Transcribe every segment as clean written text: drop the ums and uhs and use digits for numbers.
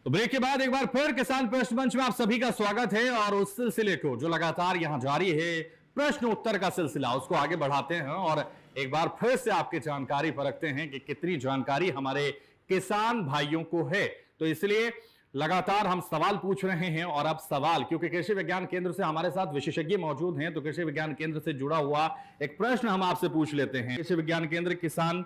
तो ब्रेक के बाद एक बार फिर किसान प्रश्न मंच में आप सभी का स्वागत है और उस सिलसिले को जो लगातार यहां जारी है प्रश्न उत्तर का सिलसिला उसको आगे बढ़ाते हैं और एक बार फिर से आपकी जानकारी परखते हैं कि कितनी जानकारी हमारे किसान भाइयों को है। तो इसलिए लगातार हम सवाल पूछ रहे हैं और अब सवाल क्योंकि कृषि विज्ञान केंद्र से हमारे साथ विशेषज्ञ मौजूद हैं तो कृषि विज्ञान केंद्र से जुड़ा हुआ एक प्रश्न हम आपसे पूछ लेते हैं। कृषि विज्ञान केंद्र किसान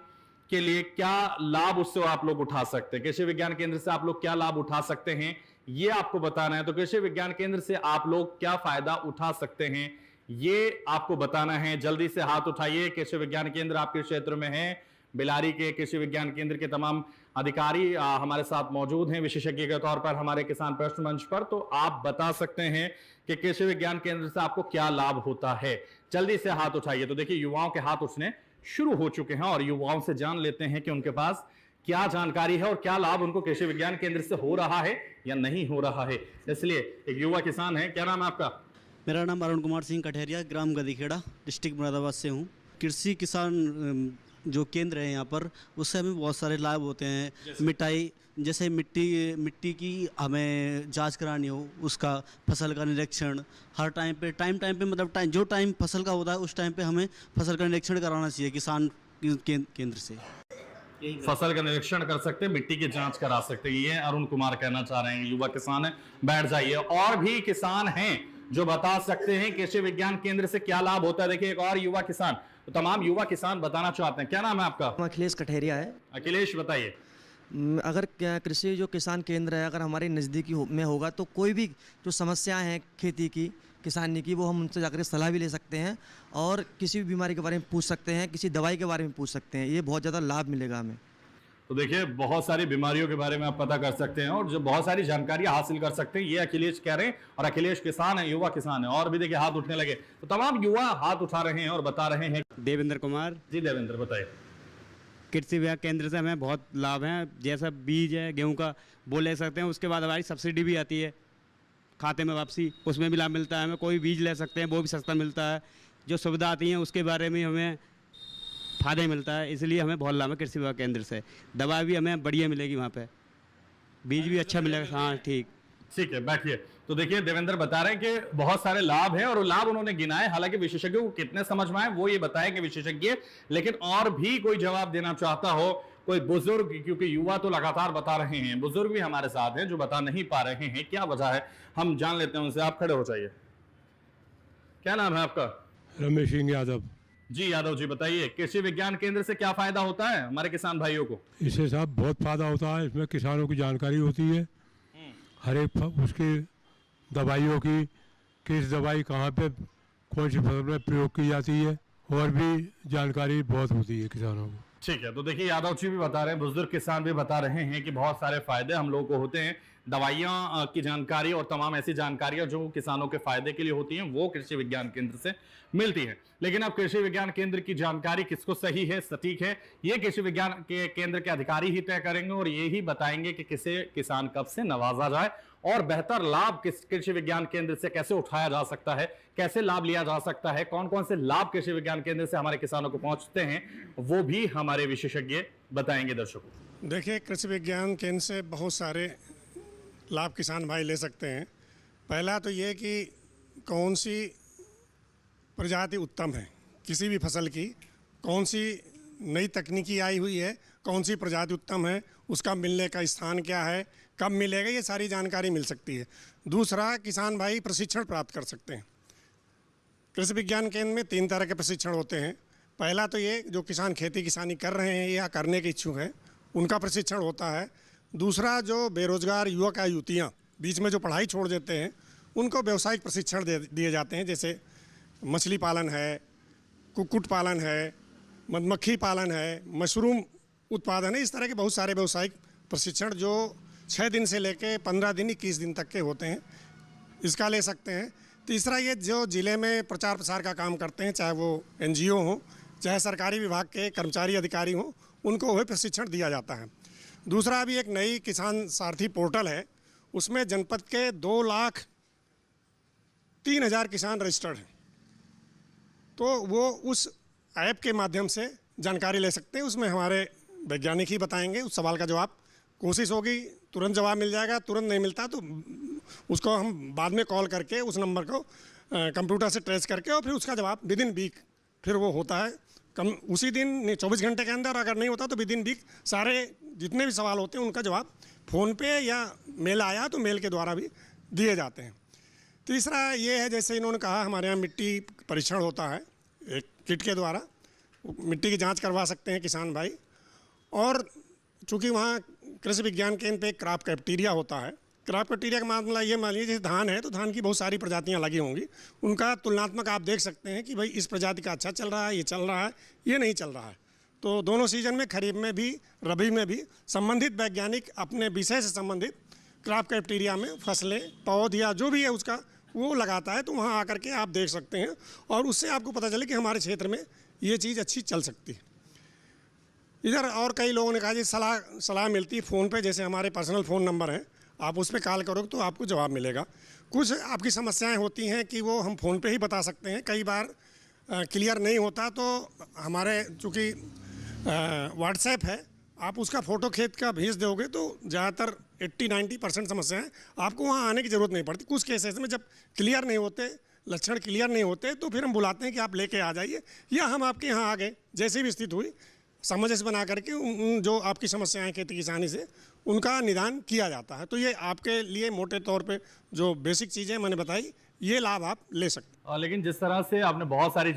के लिए क्या लाभ उससे आप लोग उठा सकते हैं, कृषि विज्ञान केंद्र से आप लोग क्या लाभ उठा सकते हैं ये आपको बताना है। तो कृषि विज्ञान केंद्र से आप लोग क्या फायदा उठा सकते हैं ये आपको बताना है। जल्दी से हाथ उठाइए। कृषि विज्ञान केंद्र आपके क्षेत्र में है। बिलारी के कृषि विज्ञान केंद्र के तमाम अधिकारी हमारे साथ मौजूद हैं विशेषज्ञ के तौर पर हमारे किसान प्रश्न मंच पर। तो आप बता सकते हैं कि कृषि विज्ञान केंद्र से आपको क्या लाभ होता है। जल्दी से हाथ उठाइए। तो देखिए युवाओं के हाथ उठने शुरू हो चुके हैं और युवाओं से जान लेते हैं कि उनके पास क्या जानकारी है और क्या लाभ उनको कृषि विज्ञान केंद्र से हो रहा है या नहीं हो रहा है। इसलिए एक युवा किसान है, क्या नाम है आपका? मेरा नाम अरुण कुमार सिंह कठेरिया, ग्राम गदीखेड़ा, डिस्ट्रिक्ट मुरादाबाद से हूँ। कृषि किसान जो केंद्र है यहाँ पर उससे हमें बहुत सारे लाभ होते हैं। मिटाई जैसे मिट्टी की हमें जांच करानी हो, उसका फसल का निरीक्षण हर टाइम पे मतलब जो टाइम फसल का होता है उस टाइम पे हमें फसल का निरीक्षण कराना चाहिए किसान केंद्र से। फसल का निरीक्षण कर सकते हैं, मिट्टी की जांच करा सकते हैं, ये अरुण कुमार कहना चाह रहे हैं। युवा किसान है, बैठ जाइए। और भी किसान हैं जो बता सकते हैं कृषि विज्ञान केंद्र से क्या लाभ होता है। देखिए एक और युवा किसान, तो तमाम युवा किसान बताना चाहते हैं। क्या नाम है आपका? अखिलेश कठेरिया है। अखिलेश बताइए। अगर कृषि जो किसान केंद्र है अगर हमारे नज़दीकी में होगा तो कोई भी जो समस्याएं हैं खेती की किसानी की वो हम उनसे जाकर सलाह भी ले सकते हैं और किसी भी बीमारी के बारे में पूछ सकते हैं, किसी दवाई के बारे में पूछ सकते हैं। ये बहुत ज़्यादा लाभ मिलेगा हमें। तो देखिए बहुत सारी बीमारियों के बारे में आप पता कर सकते हैं और जो बहुत सारी जानकारी हासिल कर सकते हैं। ये अखिलेश कह रहे हैं और अखिलेश किसान है, युवा किसान है। और भी देखिए हाथ उठने लगे तो तमाम युवा हाथ उठा रहे हैं और बता रहे हैं। देवेंद्र कुमार जी देवेंद्र बताइए। कृषि विज्ञान केंद्र से हमें बहुत लाभ है। जैसा बीज है गेहूं का वो ले सकते हैं, उसके बाद हमारी सब्सिडी भी आती है खाते में वापसी, उसमें भी लाभ मिलता है। हमें कोई बीज ले सकते हैं वो भी सस्ता मिलता है। जो सुविधा आती है उसके बारे में हमें फायदा मिलता है, इसलिए हमें बहुत लाभ है कृषि विज्ञान केंद्र से। दवा भी हमें बढ़िया मिलेगी वहाँ पे, बीज भी अच्छा मिलेगा। हाँ ठीक है, बैठिए। तो देखिए देवेंद्र बता रहे हैं कि बहुत सारे लाभ हैं और वो लाभ उन्होंने गिनाए। हालांकि विशेषज्ञों को कितने समझ में आए वो ये बताएंगे विशेषज्ञ, लेकिन और भी कोई जवाब देना चाहता हो, कोई बुजुर्ग, क्योंकि युवा तो लगातार बता रहे हैं, बुजुर्ग भी हमारे साथ हैं जो बता नहीं पा रहे हैं, क्या वजह है हम जान लेते हैं उनसे। आप खड़े हो जाइए। क्या नाम है आपका? रमेश सिंह यादव। जी यादव जी बताइए, कृषि विज्ञान केंद्र से क्या फायदा होता है हमारे किसान भाइयों को? इससे साहब बहुत फायदा होता है। इसमें किसानों की जानकारी होती है, हर एक उसकी दवाइयों की, किस दवाई कहाँ पे कौन सी फसल में प्रयोग की जाती है, और भी जानकारी बहुत होती है किसानों को। ठीक है। तो देखिए यादव जी भी बता रहे हैं, बुजुर्ग किसान भी बता रहे हैं कि बहुत सारे फायदे हम लोगों को होते हैं। दवाइयां की जानकारी और तमाम ऐसी जानकारियां जो किसानों के फायदे के लिए होती हैं वो कृषि विज्ञान केंद्र से मिलती है। लेकिन अब कृषि विज्ञान केंद्र की जानकारी किसको सही है, सटीक है, ये कृषि विज्ञान के केंद्र के अधिकारी ही तय करेंगे और ये ही बताएंगे कि किसे किसान कब से नवाजा जाए और बेहतर लाभ किस कृषि विज्ञान केंद्र से कैसे उठाया जा सकता है, कैसे लाभ लिया जा सकता है, कौन कौन से लाभ कृषि विज्ञान केंद्र से हमारे किसानों को पहुंचते हैं वो भी हमारे विशेषज्ञ बताएंगे दर्शकों। देखिए कृषि विज्ञान केंद्र से बहुत सारे लाभ किसान भाई ले सकते हैं। पहला तो ये कि कौन सी प्रजाति उत्तम है किसी भी फसल की, कौन सी नई तकनीकी आई हुई है, कौन सी प्रजाति उत्तम है, उसका मिलने का स्थान क्या है, कब मिलेगा, ये सारी जानकारी मिल सकती है। दूसरा, किसान भाई प्रशिक्षण प्राप्त कर सकते हैं। कृषि विज्ञान केंद्र में 3 तरह के प्रशिक्षण होते हैं। पहला तो ये जो किसान खेती किसानी कर रहे हैं या करने के इच्छुक हैं उनका प्रशिक्षण होता है। दूसरा, जो बेरोजगार युवक या युवतियाँ बीच में जो पढ़ाई छोड़ देते हैं उनको व्यावसायिक प्रशिक्षण दिए जाते हैं। जैसे मछली पालन है, कुक्कुट पालन है, मधुमक्खी पालन है, मशरूम उत्पादन है, इस तरह के बहुत सारे व्यावसायिक प्रशिक्षण जो 6 दिन से लेकर 15 दिन 21 दिन तक के होते हैं, इसका ले सकते हैं। तीसरा, ये जो ज़िले में प्रचार प्रसार का काम करते हैं, चाहे वो NGO हो चाहे सरकारी विभाग के कर्मचारी अधिकारी हों, उनको वही प्रशिक्षण दिया जाता है। दूसरा, अभी एक नई किसान सारथी पोर्टल है, उसमें जनपद के 2,03,000 किसान रजिस्टर्ड हैं, तो वो उस ऐप के माध्यम से जानकारी ले सकते हैं। उसमें हमारे वैज्ञानिक ही बताएंगे, उस सवाल का जवाब कोशिश होगी तुरंत जवाब मिल जाएगा, तुरंत नहीं मिलता तो उसको हम बाद में कॉल करके उस नंबर को कंप्यूटर से ट्रेस करके और फिर उसका जवाब विद इन वीक फिर वो होता है। कम उसी दिन 24 घंटे के अंदर, अगर नहीं होता तो विद इन वीक सारे जितने भी सवाल होते हैं उनका जवाब फ़ोन पे या मेल आया तो मेल के द्वारा भी दिए जाते हैं। तीसरा ये है, जैसे इन्होंने कहा हमारे यहाँ मिट्टी परीक्षण होता है एक किट के द्वारा, मिट्टी की जांच करवा सकते हैं किसान भाई। और चूँकि वहाँ कृषि विज्ञान केंद्र पे क्रॉप कैफ्टीरिया होता है, क्रॉप कैफ्टीरिया का मामला ये मान लीजिए जैसे धान है तो धान की बहुत सारी प्रजातियाँ लगी होंगी, उनका तुलनात्मक आप देख सकते हैं कि भाई इस प्रजाति का अच्छा चल रहा है, ये चल रहा है, ये नहीं चल रहा है। तो दोनों सीजन में, खरीफ में भी रबी में भी, संबंधित वैज्ञानिक अपने विषय से संबंधित क्रॉप कैफ्टीरिया में फसलें, पौध या जो भी है उसका वो लगाता है, तो वहाँ आकर के आप देख सकते हैं और उससे आपको पता चले कि हमारे क्षेत्र में ये चीज़ अच्छी चल सकती है। इधर और कई लोगों ने कहा जी सलाह मिलती है फ़ोन पे, जैसे हमारे पर्सनल फ़ोन नंबर है, आप उस पर कॉल करोगे तो आपको जवाब मिलेगा। कुछ आपकी समस्याएं होती हैं कि वो हम फ़ोन पे ही बता सकते हैं, कई बार क्लियर नहीं होता तो हमारे चूँकि व्हाट्सएप है, आप उसका फ़ोटो खींच का भेज दोगे तो ज़्यादातर 80-90% समस्याएं आपको वहाँ आने की ज़रूरत नहीं पड़ती। कुछ केसेस में जब क्लियर नहीं होते, लक्षण क्लियर नहीं होते, तो फिर हम बुलाते हैं कि आप लेके आ जाइए या हम आपके यहाँ आ गए, जैसी भी स्थिति हुई सामंजस्य बना करके जो आपकी समस्याएं खेती किसानी से उनका निदान किया जाता है। तो ये आपके लिए मोटे तौर पे जो बेसिक चीज़ें मैंने बताई, ये लाभ आप ले सकते हैं। लेकिन जिस तरह से आपने बहुत सारी